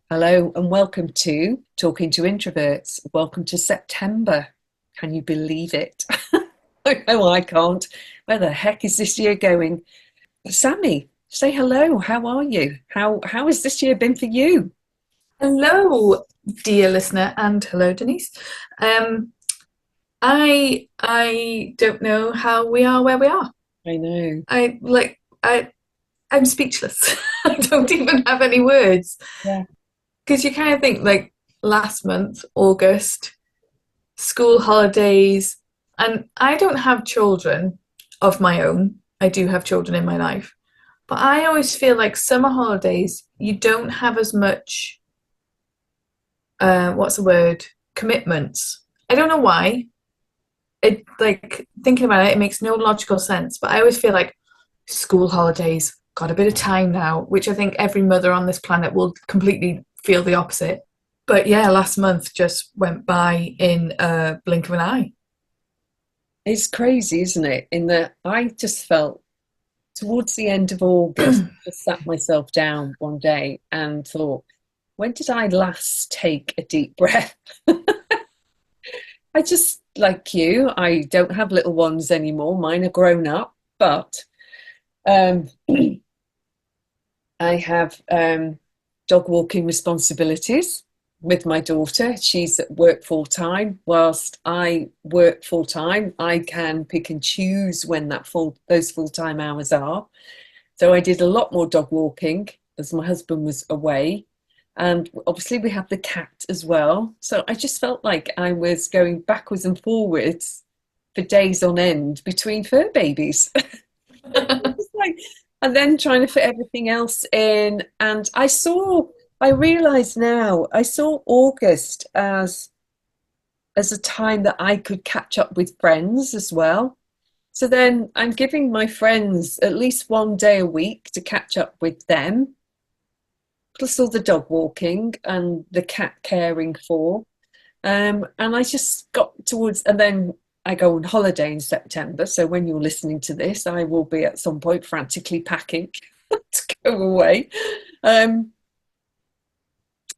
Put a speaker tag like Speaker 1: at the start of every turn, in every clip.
Speaker 1: Hello and welcome to Talking to Introverts. Welcome to September. Can you believe it? I know I can't. Where the heck is this year going? Sami, say hello. How are you? How has this year been for you?
Speaker 2: Hello, dear listener, and hello, Denise. I don't know how we are where we are.
Speaker 1: I know.
Speaker 2: I'm speechless. I don't even have any words
Speaker 1: Yeah.
Speaker 2: because you kind of think like last month, August, school holidays, and I don't have children of my own. I do have children in my life, but I always feel like summer holidays you don't have as much what's the word? Commitments. I don't know why. It like thinking about it, it makes no logical sense. But I always feel like school holidays got a bit of time now, which I think every mother on this planet will completely feel the opposite. But yeah, last month just went by in a blink of an eye.
Speaker 1: It's crazy, isn't it? In that I just felt towards the end of August, just sat myself down one day and thought, when did I last take a deep breath? I just, like you, I don't have little ones anymore. Mine are grown up, but um, I have dog walking responsibilities with my daughter. She's at work full time. Whilst I work full time, I can pick and choose when those full time hours are. So I did a lot more dog walking as my husband was away. And obviously, we have the cat as well. So I just felt like I was going backwards and forwards for days on end between fur babies. It's like, and then trying to fit everything else in. And I realize now, I saw August as a time that I could catch up with friends as well. So then I'm giving my friends at least one day a week to catch up with them, plus all the dog walking and the cat caring for. And I just got towards, and then I go on holiday in September. So when you're listening to this, I will be at some point frantically packing to go away. Um,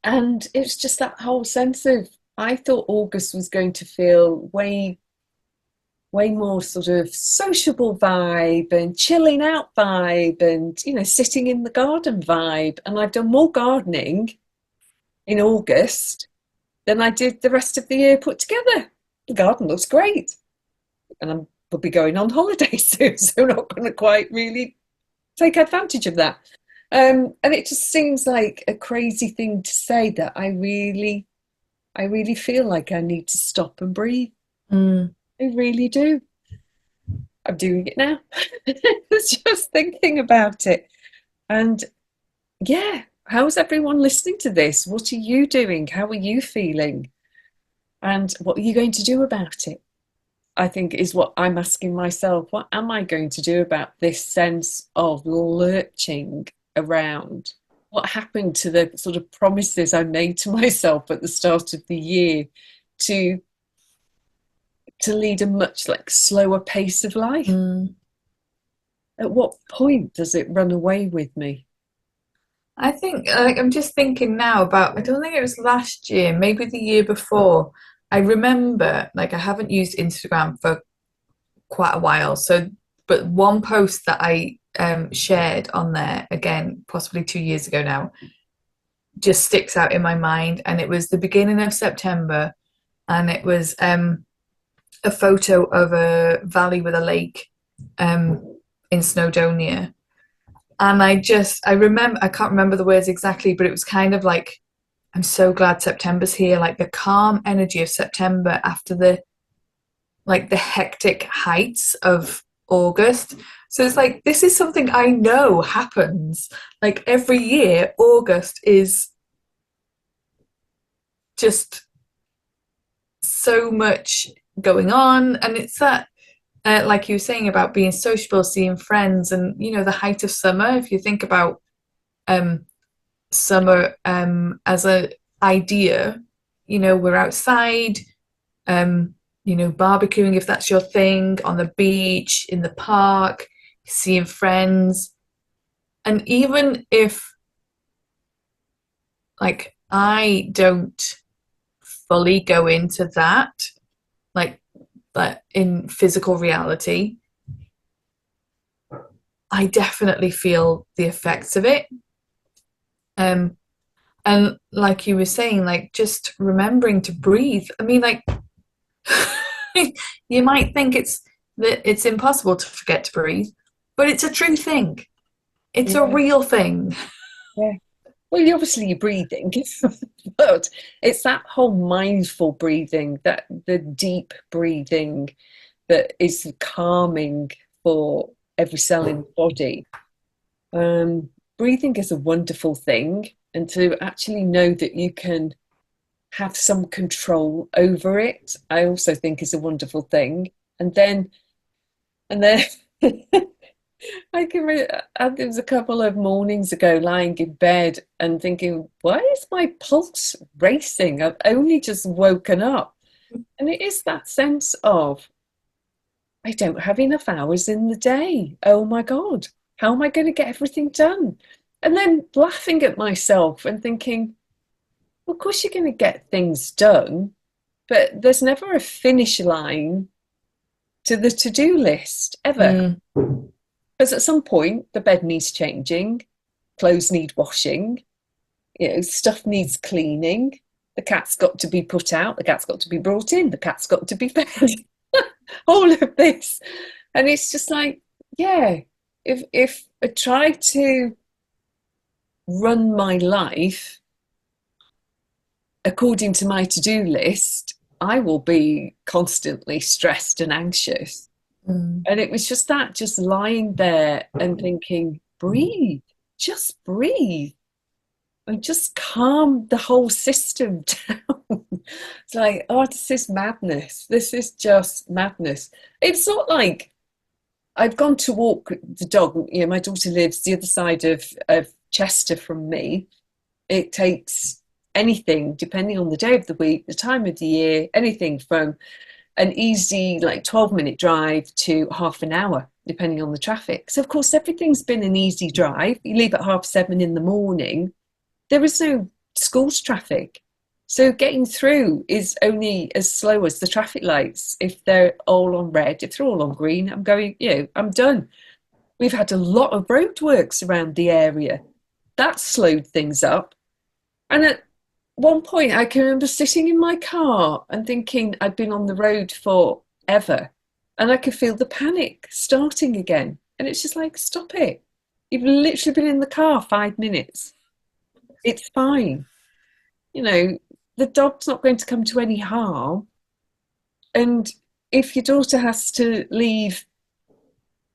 Speaker 1: and it's just that whole sense of, I thought August was going to feel way more sort of sociable vibe and chilling out vibe and, sitting in the garden vibe. And I've done more gardening in August than I did the rest of the year put together. The garden looks great. And we'll be going on holiday soon, so we're not going to quite really take advantage of that. And it just seems like a crazy thing to say that I really feel like I need to stop and breathe.
Speaker 2: Mm.
Speaker 1: I really do. I'm doing it now. It's just thinking about it. And yeah, how's everyone listening to this? What are you doing? How are you feeling? And what are you going to do about it? I think is what I'm asking myself. What am I going to do about this sense of lurching around? What happened to the sort of promises I made to myself at the start of the year to lead a much like slower pace of life?
Speaker 2: Mm.
Speaker 1: At what point does it run away with me?
Speaker 2: I think I'm just thinking now about I don't think it was last year, maybe the year before. I remember like I haven't used Instagram for quite a while. So, but one post that I shared on there, again, possibly 2 years ago now, just sticks out in my mind. And it was the beginning of September, and it was a photo of a valley with a lake in Snowdonia. And I remember, I can't remember the words exactly, but it was kind of like, I'm so glad September's here, like the calm energy of September after the hectic heights of August. So it's like this is something I know happens. Like every year, August is just so much going on, and it's that like you were saying about being sociable, seeing friends, and the height of summer. If you think about um, summer as a idea, we're outside. Barbecuing if that's your thing, on the beach, in the park, seeing friends. And even if like I don't fully go into that, like, but in physical reality, I definitely feel the effects of it. Um, and like you were saying, like just remembering to breathe. I mean, like you might think it's impossible to forget to breathe, but it's a true thing. It's a
Speaker 1: Yeah,
Speaker 2: real thing.
Speaker 1: yeah. Well, obviously you're breathing, but it's that whole mindful breathing, that the deep breathing that is calming for every cell in the body. Um, Breathing is a wonderful thing, and to actually know that you can have some control over it, I also think is a wonderful thing. And then I can there was a couple of mornings ago lying in bed and thinking, why is my pulse racing? I've only just woken up. And it is that sense of, I don't have enough hours in the day. Oh my God, how am I going to get everything done? And then laughing at myself and thinking, well, of course you're going to get things done, but there's never a finish line to the to-do list ever.
Speaker 2: Mm,
Speaker 1: Because at some point the bed needs changing, clothes need washing, stuff needs cleaning, the cat's got to be put out, the cat's got to be brought in, the cat's got to be fed. All of this. And it's just like, yeah, if I try to run my life according to my to-do list, I will be constantly stressed and anxious.
Speaker 2: mm,
Speaker 1: And it was just that, just lying there and thinking, breathe, just breathe, and just calm the whole system down. It's like, oh, this is madness. This is just madness. It's not like I've gone to walk the dog. My daughter lives the other side of Chester from me. It takes anything, depending on the day of the week, the time of the year, anything from an easy, like 12-minute drive to half an hour, depending on the traffic. So, of course, everything's been an easy drive. You leave at 7:30 in the morning, there is no schools traffic. So getting through is only as slow as the traffic lights. If they're all on red, if they're all on green, I'm going, I'm done. We've had a lot of roadworks around the area. That slowed things up. And at one point, I can remember sitting in my car and thinking I'd been on the road forever. And I could feel the panic starting again. And it's just like, stop it. You've literally been in the car 5 minutes. It's fine. You know, the dog's not going to come to any harm. And if your daughter has to leave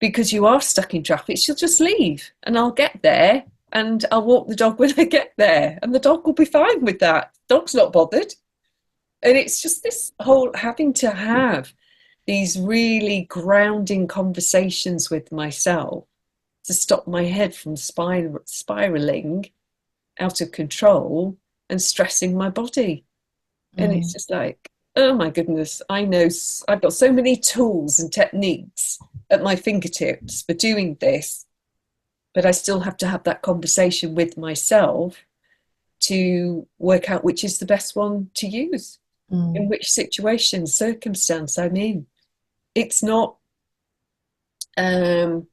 Speaker 1: because you are stuck in traffic, she'll just leave and I'll get there and I'll walk the dog when I get there. And the dog will be fine with that. The dog's not bothered. And it's just this whole having to have these really grounding conversations with myself to stop my head from spiraling out of control and stressing my body. And it's
Speaker 2: mm.
Speaker 1: just like, oh my goodness, I know I've got so many tools and techniques at my fingertips for doing this, but I still have to have that conversation with myself to work out which is the best one to use in
Speaker 2: Mm.
Speaker 1: which situation, circumstance I'm in. It's not, um,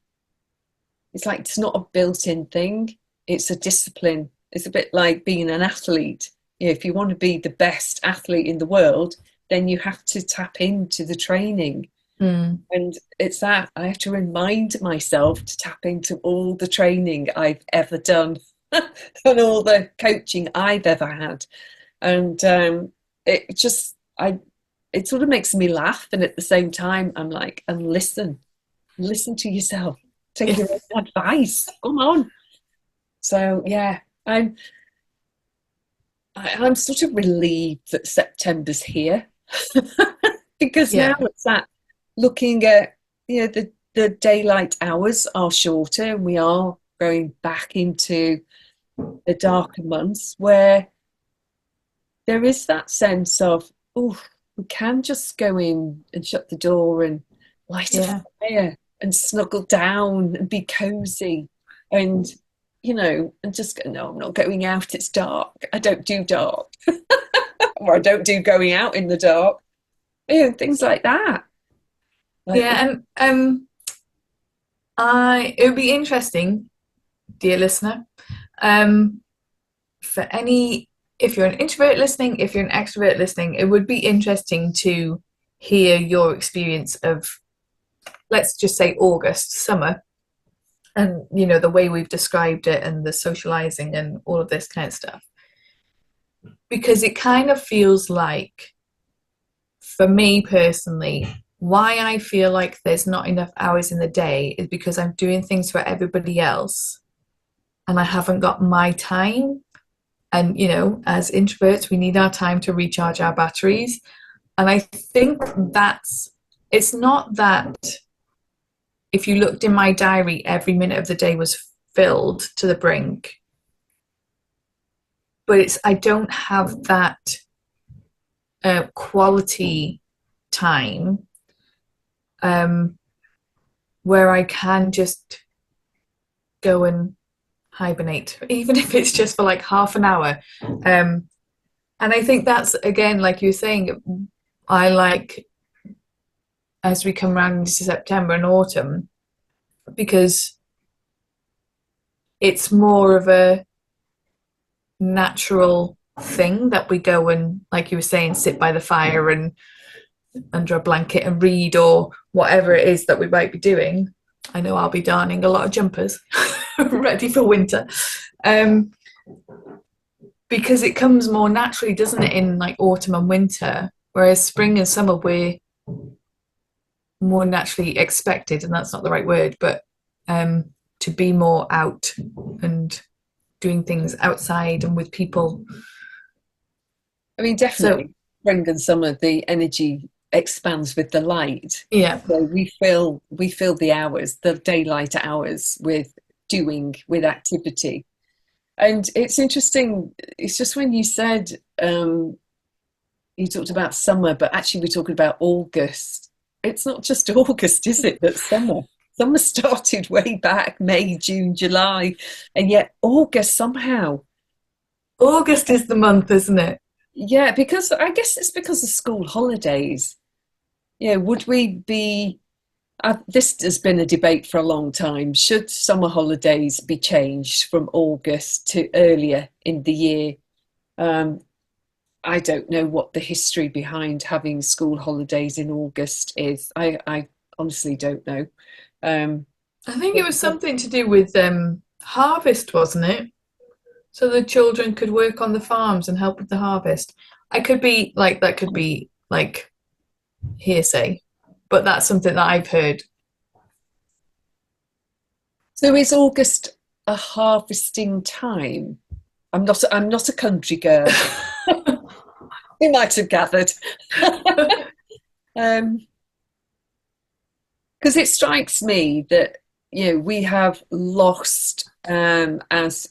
Speaker 1: it's like, it's not a built-in thing. It's a discipline. It's a bit like being an athlete. If you want to be the best athlete in the world, then you have to tap into the training.
Speaker 2: Mm.
Speaker 1: And it's that I have to remind myself to tap into all the training I've ever done and all the coaching I've ever had. And it just, it sort of makes me laugh. And at the same time, I'm like, and listen to yourself, take your own advice. Come on. So yeah, I'm I'm sort of relieved that September's here because now
Speaker 2: Yeah.
Speaker 1: it's that looking at the daylight hours are shorter and we are going back into the darker months where there is that sense of, oh, we can just go in and shut the door and light a
Speaker 2: Yeah.
Speaker 1: fire and snuggle down and be cozy. And and just go, no, I'm not going out. It's dark. I don't do dark, or I don't do going out in the dark. Things like that. Like,
Speaker 2: Yeah, and I it would be interesting, dear listener, um, for any if you're an introvert listening, if you're an extrovert listening, it would be interesting to hear your experience of, let's just say, August, summer, and the way we've described it and the socializing and all of this kind of stuff. Because it kind of feels like, for me personally, why I feel like there's not enough hours in the day is because I'm doing things for everybody else and I haven't got my time. And, as introverts, we need our time to recharge our batteries. And I think it's not that if you looked in my diary, every minute of the day was filled to the brink. But I don't have that quality time where I can just go and hibernate, even if it's just for like half an hour. And I think that's, again, like you were saying, I like, as we come around into September and autumn, because it's more of a natural thing that we go and, like you were saying, sit by the fire and under a blanket and read, or whatever it is that we might be doing. I know I'll be darning a lot of jumpers ready for winter, because it comes more naturally, doesn't it, in like autumn and winter, whereas spring and summer we're more naturally expected, and that's not the right word, but to be more out and doing things outside and with people.
Speaker 1: I mean, definitely,
Speaker 2: So
Speaker 1: spring and summer, the energy expands with the light.
Speaker 2: yeah,
Speaker 1: So we fill the hours, the daylight hours, with activity. And it's interesting. It's just when you said you talked about summer, but actually we're talking about August. It's not just August, is it? That's summer. Summer started way back May, June, July, and yet August somehow.
Speaker 2: August is the month, isn't it?
Speaker 1: Yeah, because I guess it's because of school holidays. Would we be? This has been a debate for a long time. Should summer holidays be changed from August to earlier in the year? Um, I don't know what the history behind having school holidays in August is. I honestly don't know. Um,
Speaker 2: I think it
Speaker 1: but
Speaker 2: was something to do with harvest, wasn't it? So the children could work on the farms and help with the harvest. That could be like hearsay, but that's something that I've heard.
Speaker 1: so is August a harvesting time? I'm not a country girl. You might have gathered. Um, because it strikes me that we have lost as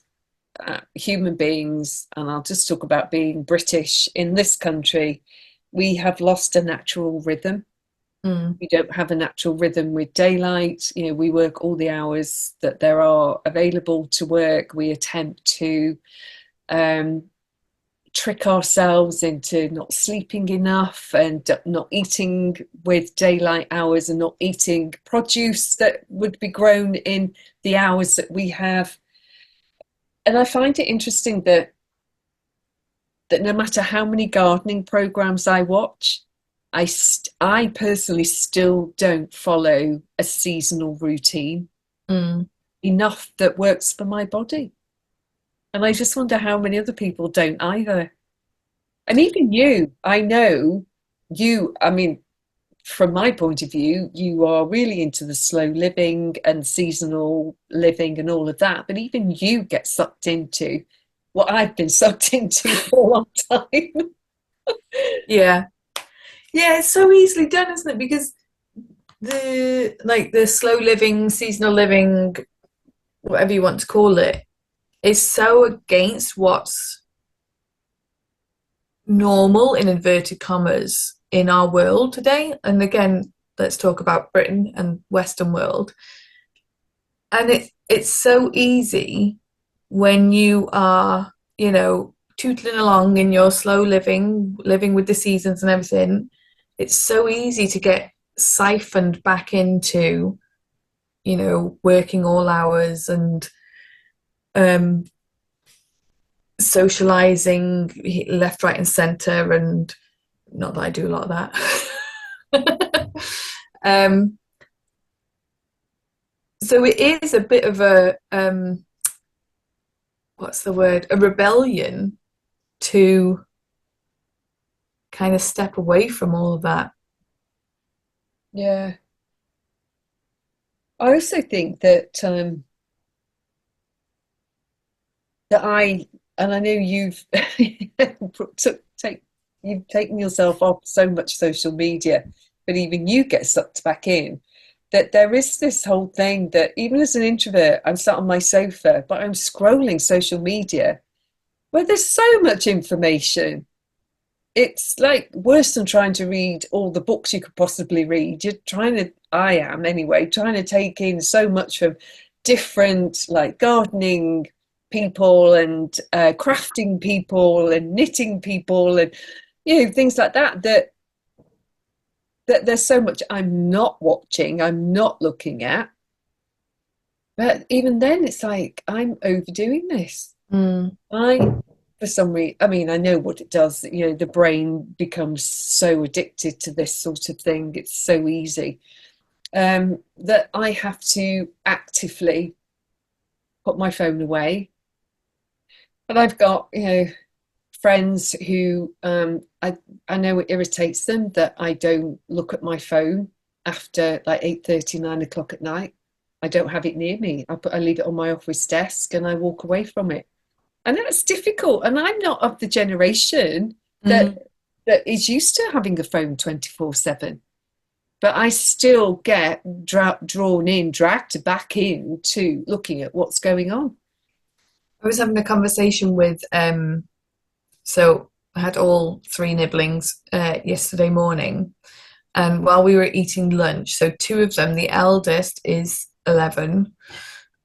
Speaker 1: human beings, and I'll just talk about being British in this country. We have lost a natural rhythm.
Speaker 2: Mm.
Speaker 1: We don't have a natural rhythm with daylight. We work all the hours that there are available to work. We attempt to um, trick ourselves into not sleeping enough and not eating with daylight hours and not eating produce that would be grown in the hours that we have. And I find it interesting that no matter how many gardening programs I watch, I personally still don't follow a seasonal routine
Speaker 2: Mm.
Speaker 1: enough that works for my body. And I just wonder how many other people don't either. And even you, I know I mean, from my point of view, you are really into the slow living and seasonal living and all of that. But even you get sucked into what I've been sucked into for a long time.
Speaker 2: Yeah, yeah, it's so easily done, isn't it? Because the slow living, seasonal living, whatever you want to call it, is so against what's normal in inverted commas in our world today. And again, let's talk about Britain and Western world. And it's so easy when you are, tootling along in your slow living with the seasons and everything, it's so easy to get siphoned back into, working all hours and um, socializing left, right, and center. And not that I do a lot of that. um, so it is a bit of a what's the word? A rebellion to kind of step away from all of that.
Speaker 1: Yeah. I also think that that I and I know you've took take you've taken yourself off so much social media, but even you get sucked back in. That there is this whole thing that even as an introvert, I'm sat on my sofa, but I'm scrolling social media where there's so much information. It's like worse than trying to read all the books you could possibly read. You're trying to, I am anyway, trying to take in so much from different, like gardening people and crafting people and knitting people and things like that. That there's so much I'm not watching, I'm not looking at. But even then, it's like I'm overdoing this.
Speaker 2: Mm.
Speaker 1: I for some reason, I mean, I know what it does. The brain becomes so addicted to this sort of thing. It's so easy that I have to actively put my phone away. And I've got, friends who I know it irritates them that I don't look at my phone after like 8:30, 9 o'clock at night. I don't have it near me. I leave it on my office desk and I walk away from it. And that's difficult. And I'm not of the generation that
Speaker 2: Mm.
Speaker 1: that is used to having a phone 24/7. But I still get drawn in, dragged back into looking at what's going on.
Speaker 2: I was having a conversation with, so I had all three nibblings yesterday morning, and while we were eating lunch, so two of them, the eldest is 11,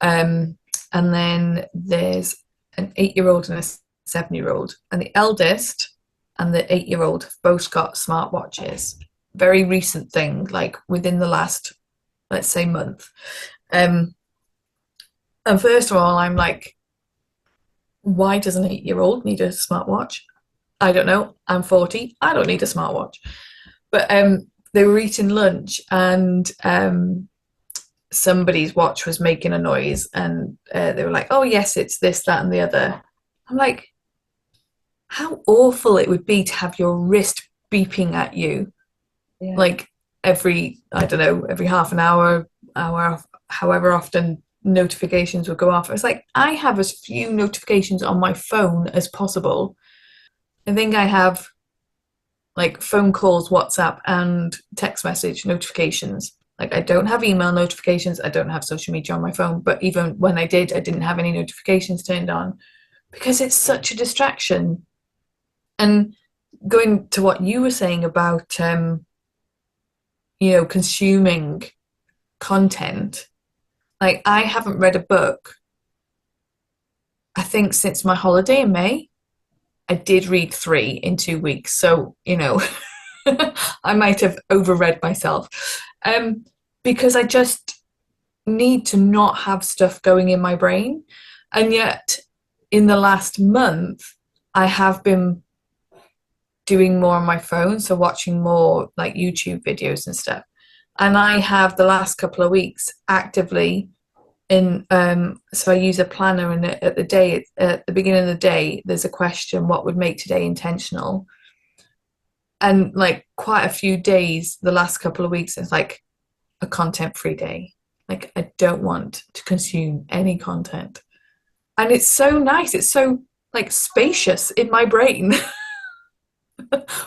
Speaker 2: and then there's an 8-year-old and a 7-year-old, and the eldest and the 8-year-old have both got smartwatches. Very recent thing, like within the last, let's say, month. And first of all, I'm like, why does an 8-year-old need a smartwatch? I don't know. I'm 40. I don't need a smartwatch. But they were eating lunch, and somebody's watch was making a noise, and they were like, "Oh yes, it's this, that, and the other." I'm like, how awful it would be to have your wrist beeping at you,
Speaker 1: Yeah.
Speaker 2: like every, I don't know, every half an hour, however often notifications would go off. It's like I have as few notifications on my phone as possible. I think I have like phone calls, WhatsApp, and text message notifications. Like I don't have email notifications. I don't have social media on my phone. But even when I did, I didn't have any notifications turned on because it's such a distraction. And going to what you were saying about, consuming content, like I haven't read a book, I think, since my holiday in May. I did read 3 in 2 weeks. So, I might have overread myself, because I just need to not have stuff going in my brain. And yet, in the last month, I have been doing more on my phone, so watching more like YouTube videos and stuff. And I have the last couple of weeks actively so I use a planner, and at the beginning of the day, there's a question: what would make today intentional? And like quite a few days, the last couple of weeks, it's like a content-free day. Like I don't want to consume any content, and it's so nice. It's so like spacious in my brain,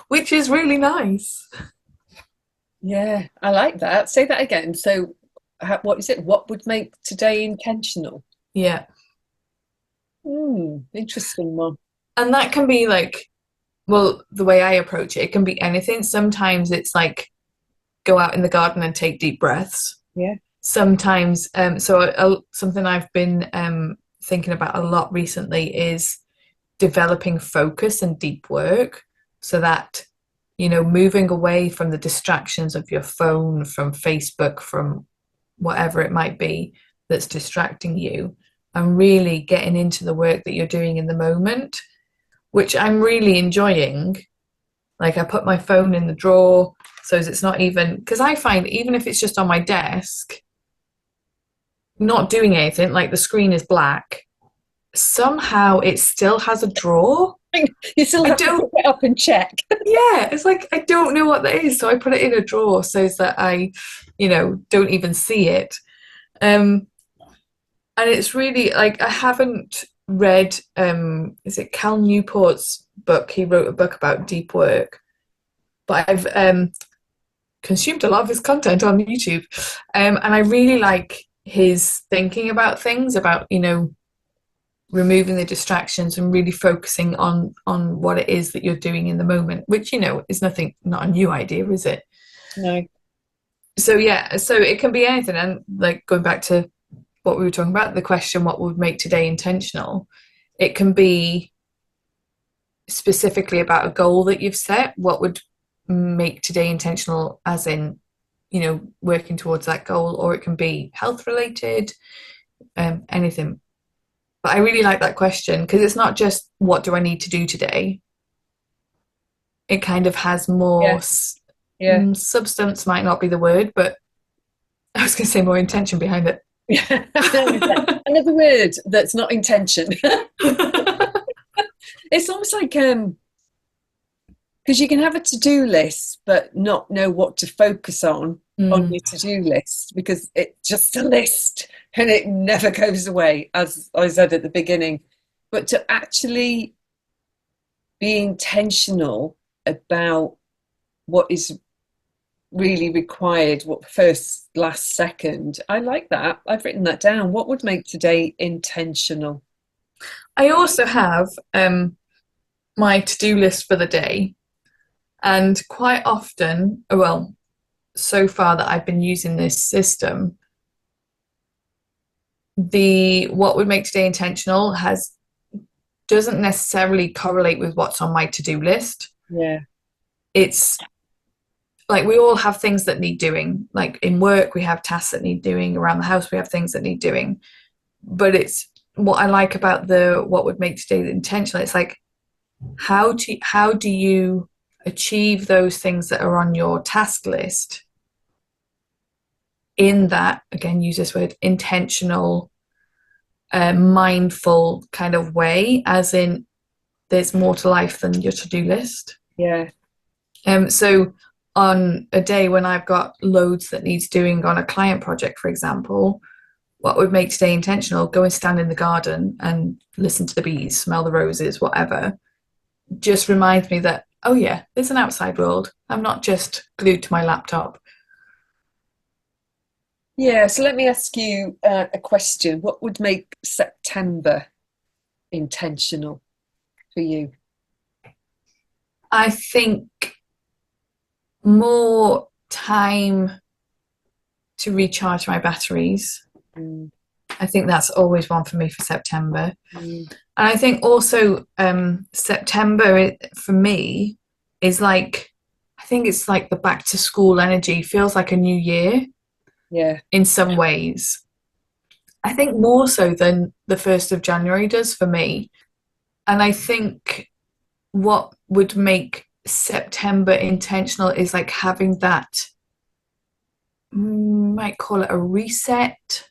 Speaker 2: which is really nice.
Speaker 1: Yeah, I like that. Say that again. So, what is it? What would make today intentional?
Speaker 2: Yeah,
Speaker 1: Interesting one.
Speaker 2: and that can be like, well, the way I approach it, it can be anything. Sometimes it's like go out in the garden and take deep breaths.
Speaker 1: Yeah.
Speaker 2: Sometimes, something I've been thinking about a lot recently is developing focus and deep work, so that, moving away from the distractions of your phone, from Facebook, from whatever it might be that's distracting you, and really getting into the work that you're doing in the moment, which I'm really enjoying. Like, I put my phone in the drawer so it's not even, because I find even if it's just on my desk, not doing anything, like the screen is black, somehow it still has a drawer.
Speaker 1: You still
Speaker 2: I
Speaker 1: have to
Speaker 2: don't,
Speaker 1: pick it up and check.
Speaker 2: yeah, it's like I don't know what that is. So I put it in a drawer so that I, don't even see it. Um, and it's really like I haven't read is it Cal Newport's book? He wrote a book about deep work, but I've consumed a lot of his content on YouTube. And I really like his thinking about things, about, removing the distractions and really focusing on what it is that you're doing in the moment, which, is not a new idea, is it?
Speaker 1: No.
Speaker 2: So yeah, so it can be anything. And like going back to what we were talking about, the question, what would make today intentional? It can be specifically about a goal that you've set. What would make today intentional, as in, working towards that goal, or it can be health related, anything. But I really like that question because it's not just what do I need to do today. It kind of has more
Speaker 1: Yeah. Yeah.
Speaker 2: substance, might not be the word, but I was going to say more intention behind it.
Speaker 1: Yeah. Another word that's not intention. It's almost like because you can have a to-do list but not know what to focus on your to-do list, because it's just a list and it never goes away, as I said at the beginning. But to actually be intentional about what is really required, what first, last, second. I like that. I've written that down. What would make today intentional?
Speaker 2: I also have my to-do list for the day, and quite often, well, so far that I've been using this system, the what would make today intentional has doesn't necessarily correlate with what's on my to-do list.
Speaker 1: Yeah.
Speaker 2: It's like we all have things that need doing. Like in work, we have tasks that need doing. Around the house, we have things that need doing. But it's what I like about the what would make today intentional. It's like how do you achieve those things that are on your task list in that, again, use this word, intentional, mindful kind of way, as in there's more to life than your to-do list.
Speaker 1: Yeah.
Speaker 2: So on a day when I've got loads that needs doing on a client project, for example, what would make today intentional? Go and stand in the garden and listen to the bees, smell the roses, whatever. Just reminds me that, oh yeah, there's an outside world. I'm not just glued to my laptop.
Speaker 1: Yeah. So let me ask you a question. What would make September intentional for you?
Speaker 2: I think more time to recharge my batteries.
Speaker 1: Mm.
Speaker 2: I think that's always one for me for September.
Speaker 1: Mm.
Speaker 2: And I think also September for me is like, I think it's like the back to school energy, feels like a new year
Speaker 1: Yeah.
Speaker 2: in some ways. I think more so than the 1st of January does for me. And I think what would make September intentional is like having that, might call it a reset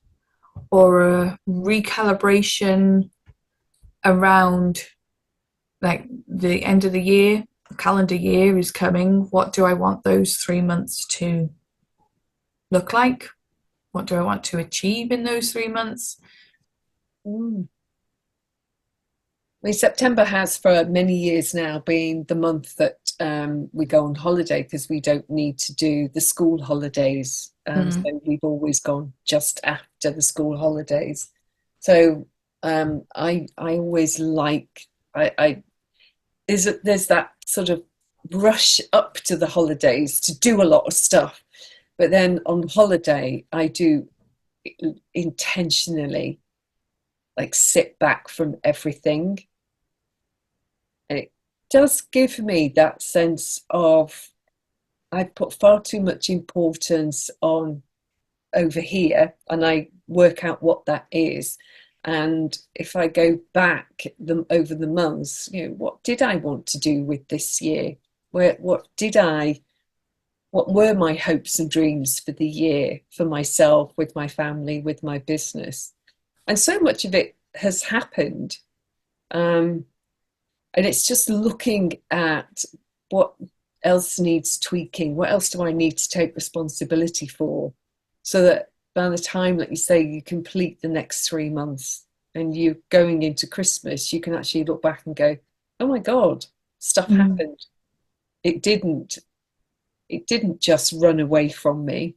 Speaker 2: or a recalibration around like the end of the year. The calendar year is coming. What do I want those 3 months to look like? What do I want to achieve in those 3 months?
Speaker 1: Mm. I mean, September has for many years now been the month that we go on holiday, because we don't need to do the school holidays. So we've always gone just after the school holidays. So I always like I there's that sort of rush up to the holidays to do a lot of stuff, but then on holiday I do intentionally like sit back from everything. And it does give me that sense of I put far too much importance on over here, and I work out what that is. And if I go back over the months, what did I want to do with this year? What were my hopes and dreams for the year, for myself, with my family, with my business? And so much of it has happened. And it's just looking at what else needs tweaking. What else do I need to take responsibility for? So that by the time, like you say, you complete the next 3 months and you're going into Christmas, you can actually look back and go, oh my God, stuff happened. It didn't just run away from me,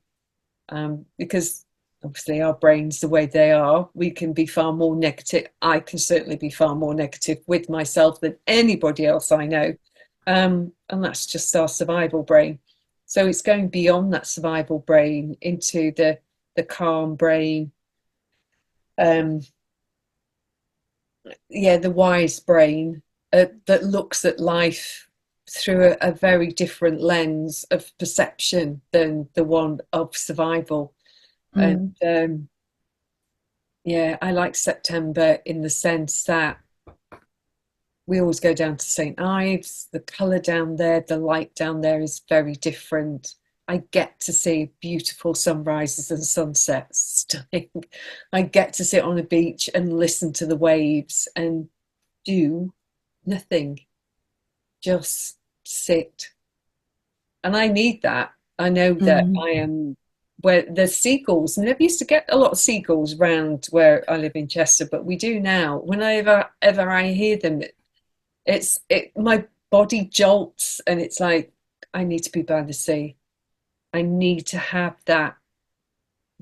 Speaker 1: because obviously our brains, the way they are, we can be far more negative. I can certainly be far more negative with myself than anybody else I know. And that's just our survival brain. So it's going beyond that survival brain into the calm brain, the wise brain, that looks at life through a very different lens of perception than the one of survival. And I like September in the sense that we always go down to St. Ives. The colour down there, the light down there is very different. I get to see beautiful sunrises and sunsets, stunning. I get to sit on a beach and listen to the waves and do nothing, just sit. And I need that. I know that I am where there's seagulls. And never used to get a lot of seagulls around where I live in Chester, but we do now. Whenever I hear them, my body jolts, and it's like, I need to be by the sea. I need to have that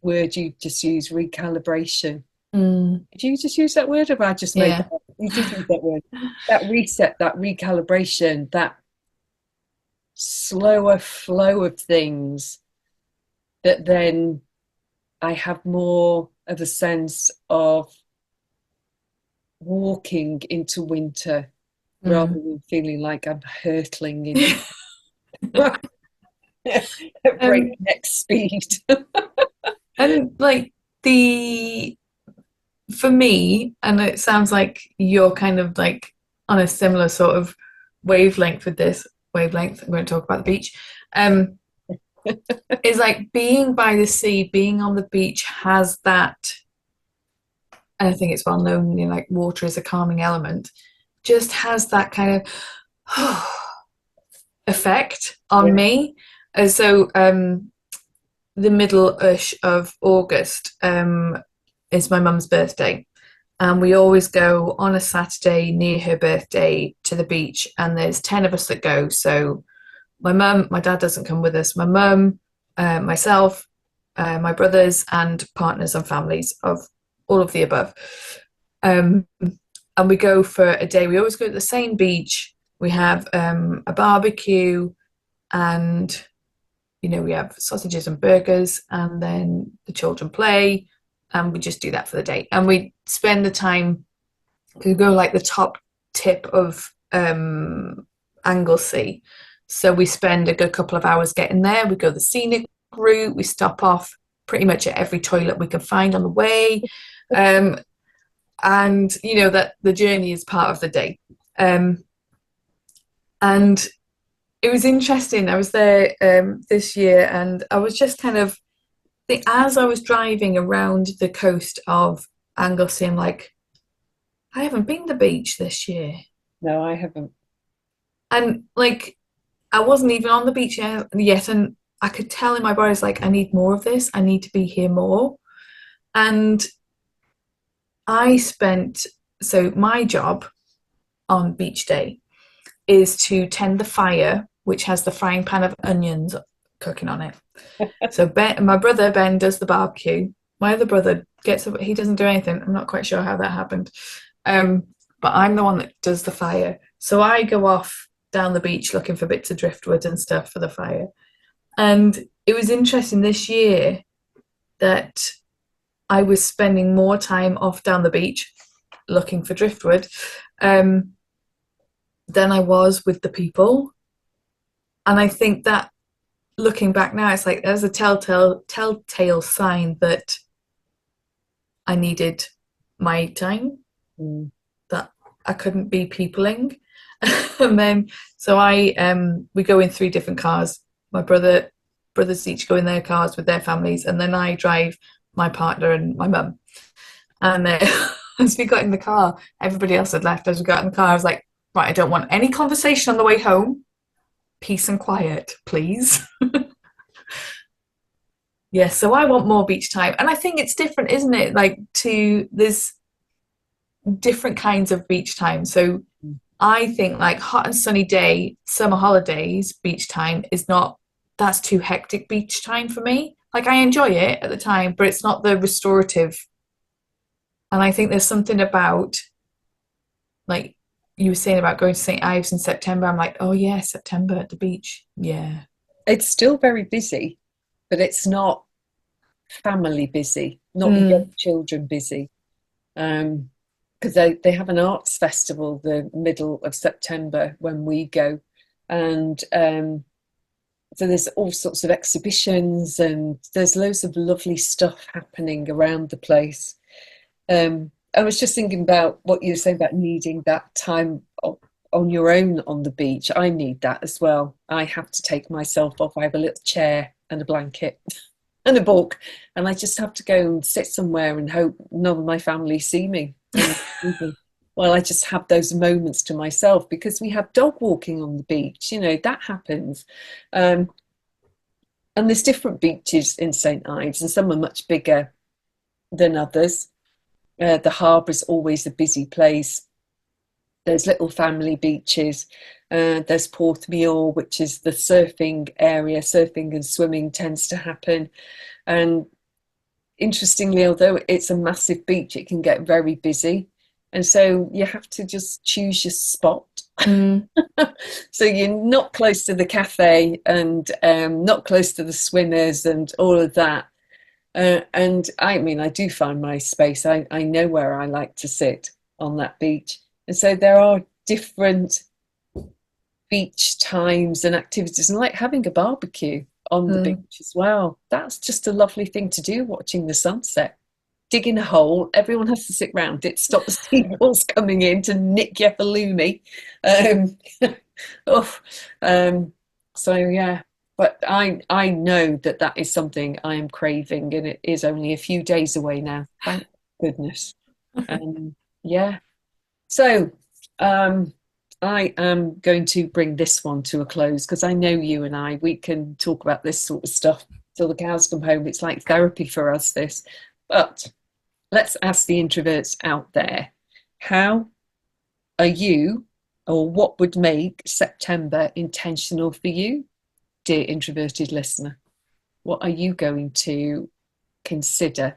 Speaker 1: word you just use, recalibration. Did you just use that word, or have I just made that up? You did use that word. That reset, that recalibration, that slower flow of things, that then I have more of a sense of walking into winter rather than feeling like I'm hurtling into at breakneck speed.
Speaker 2: And like for me, and it sounds like you're kind of like on a similar sort of wavelength with this wavelength. I'm going to talk about the beach. Is like being by the sea, being on the beach has that, and I think it's well known, like water is a calming element, just has that kind of effect on me. And so the middle-ish of August is my mum's birthday. And we always go on a Saturday near her birthday to the beach. And there's 10 of us that go. So my mum, my dad doesn't come with us, my mum, myself, my brothers, and partners and families of all of the above. And we go for a day. We always go to the same beach. We have a barbecue, and we have sausages and burgers, and then the children play, and we just do that for the day. And we spend the time, we go like the top tip of Anglesey. So we spend a good couple of hours getting there. We go the scenic route. We stop off pretty much at every toilet we can find on the way. And that the journey is part of the day. And it was interesting. I was there this year, and I was just kind of, as I was driving around the coast of Anglesey, I'm like, I haven't been to the beach this year.
Speaker 1: No, I haven't.
Speaker 2: And like, I wasn't even on the beach yet, and I could tell in my body, it's like, I need more of this. I need to be here more. And so my job on beach day is to tend the fire, which has the frying pan of onions cooking on it. So my brother Ben does the barbecue. My other brother he doesn't do anything. I'm not quite sure how that happened. But I'm the one that does the fire. So I go off down the beach looking for bits of driftwood and stuff for the fire. And it was interesting this year that I was spending more time off down the beach, looking for driftwood, than I was with the people. And I think that looking back now, it's like there's a telltale sign that I needed my time,
Speaker 1: Mm.
Speaker 2: that I couldn't be peopling. And then so I we go in three different cars. My brothers each go in their cars with their families, and then I drive my partner and my mum. And as we got in the car, everybody else had left. As we got in the car, I was like, right, I don't want any conversation on the way home. Peace and quiet, please. Yeah, so I want more beach time. And I think it's different, isn't it? Like there's different kinds of beach time. So I think like hot and sunny day, summer holidays, beach time is not, that's too hectic beach time for me. Like I enjoy it at the time, but it's not the restorative. And I think there's something about, like you were saying about going to St. Ives in September. I'm like, oh yeah, September at the beach. Yeah.
Speaker 1: It's still very busy, but it's not family busy, not young
Speaker 2: Mm,
Speaker 1: children busy. Because they have an arts festival the middle of September when we go, and so there's all sorts of exhibitions and there's loads of lovely stuff happening around the place. I was just thinking about what you were saying about needing that time on your own on the beach. I need that as well. I have to take myself off. I have a little chair and a blanket and a book, and I just have to go and sit somewhere and hope none of my family see me. And well, I just have those moments to myself because we have dog walking on the beach. That happens. Um, and there's different beaches in St. Ives, and some are much bigger than others. The harbour's always a busy place. There's little family beaches. There's Porthmeor, which is the surfing area. Surfing and swimming tends to happen. And interestingly, although it's a massive beach, it can get very busy. And so you have to just choose your spot.
Speaker 2: mm,
Speaker 1: So you're not close to the cafe and not close to the swimmers and all of that. And I mean, I do find my space. I know where I like to sit on that beach. And so there are different beach times and activities, and like having a barbecue on the
Speaker 2: mm.
Speaker 1: beach as well. That's just a lovely thing to do, watching the sunset. Digging a hole, everyone has to sit round it, stop the seagulls coming in to nick your halloumi. Um, oh, so yeah, but I know that is something I am craving, and it is only a few days away now. Thank goodness. Yeah. So um, I am going to bring this one to a close because I know you and we can talk about this sort of stuff till the cows come home. It's like therapy for us, this. But let's ask the introverts out there, how are you, or what would make September intentional for you, dear introverted listener? What are you going to consider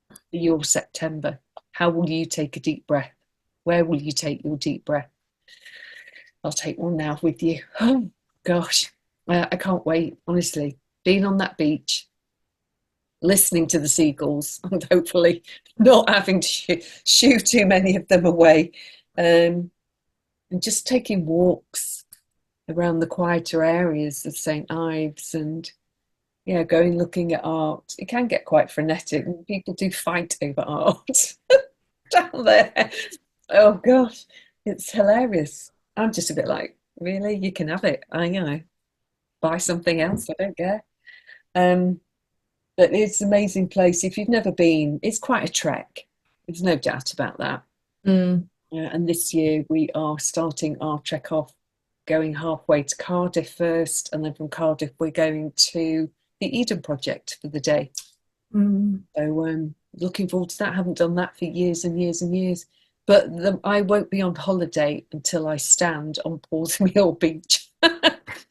Speaker 1: for your September? How will you take a deep breath? Where will you take your deep breath? I'll take one now with you. Oh, gosh. I can't wait, honestly. Being on that beach, listening to the seagulls, and hopefully not having to shoo too many of them away. And just taking walks around the quieter areas of St. Ives and yeah, going looking at art. It can get quite frenetic and people do fight over art down there. Oh gosh, it's hilarious. I'm just a bit like, really? You can have it. Buy something else. I don't care. Um, but it's an amazing place. If you've never been, it's quite a trek. There's no doubt about that.
Speaker 2: Mm.
Speaker 1: And this year we are starting our trek off, going halfway to Cardiff first, and then from Cardiff we're going to the Eden Project for the day.
Speaker 2: Mm.
Speaker 1: So looking forward to that. I haven't done that for years and years and years. But I won't be on holiday until I stand on Portsmouth Beach.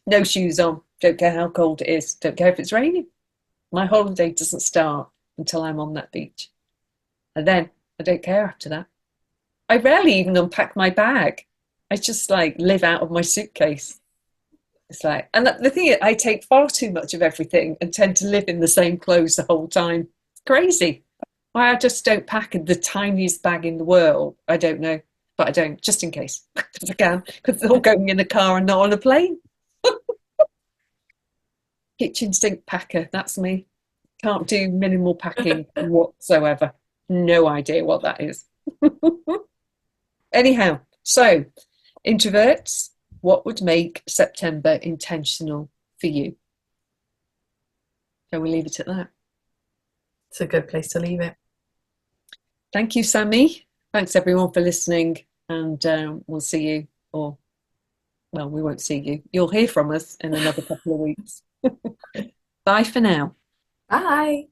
Speaker 1: No shoes on. Don't care how cold it is. Don't care if it's raining. My holiday doesn't start until I'm on that beach. And then I don't care after that. I rarely even unpack my bag. I just like live out of my suitcase. It's like, and the thing is, I take far too much of everything and tend to live in the same clothes the whole time. It's crazy. Why I just don't pack the tiniest bag in the world, I don't know. But I don't, just in case, because I can, because they're all going in the car and not on a plane. Kitchen sink packer, that's me. Can't do minimal packing whatsoever. No idea what that is. Anyhow, so introverts, what would make September intentional for you? Shall we leave it at that?
Speaker 2: It's a good place to leave it.
Speaker 1: Thank you, Sami. Thanks everyone for listening, and we'll see you, or well, we won't see you. You'll hear from us in another couple of weeks. Bye for now.
Speaker 2: Bye.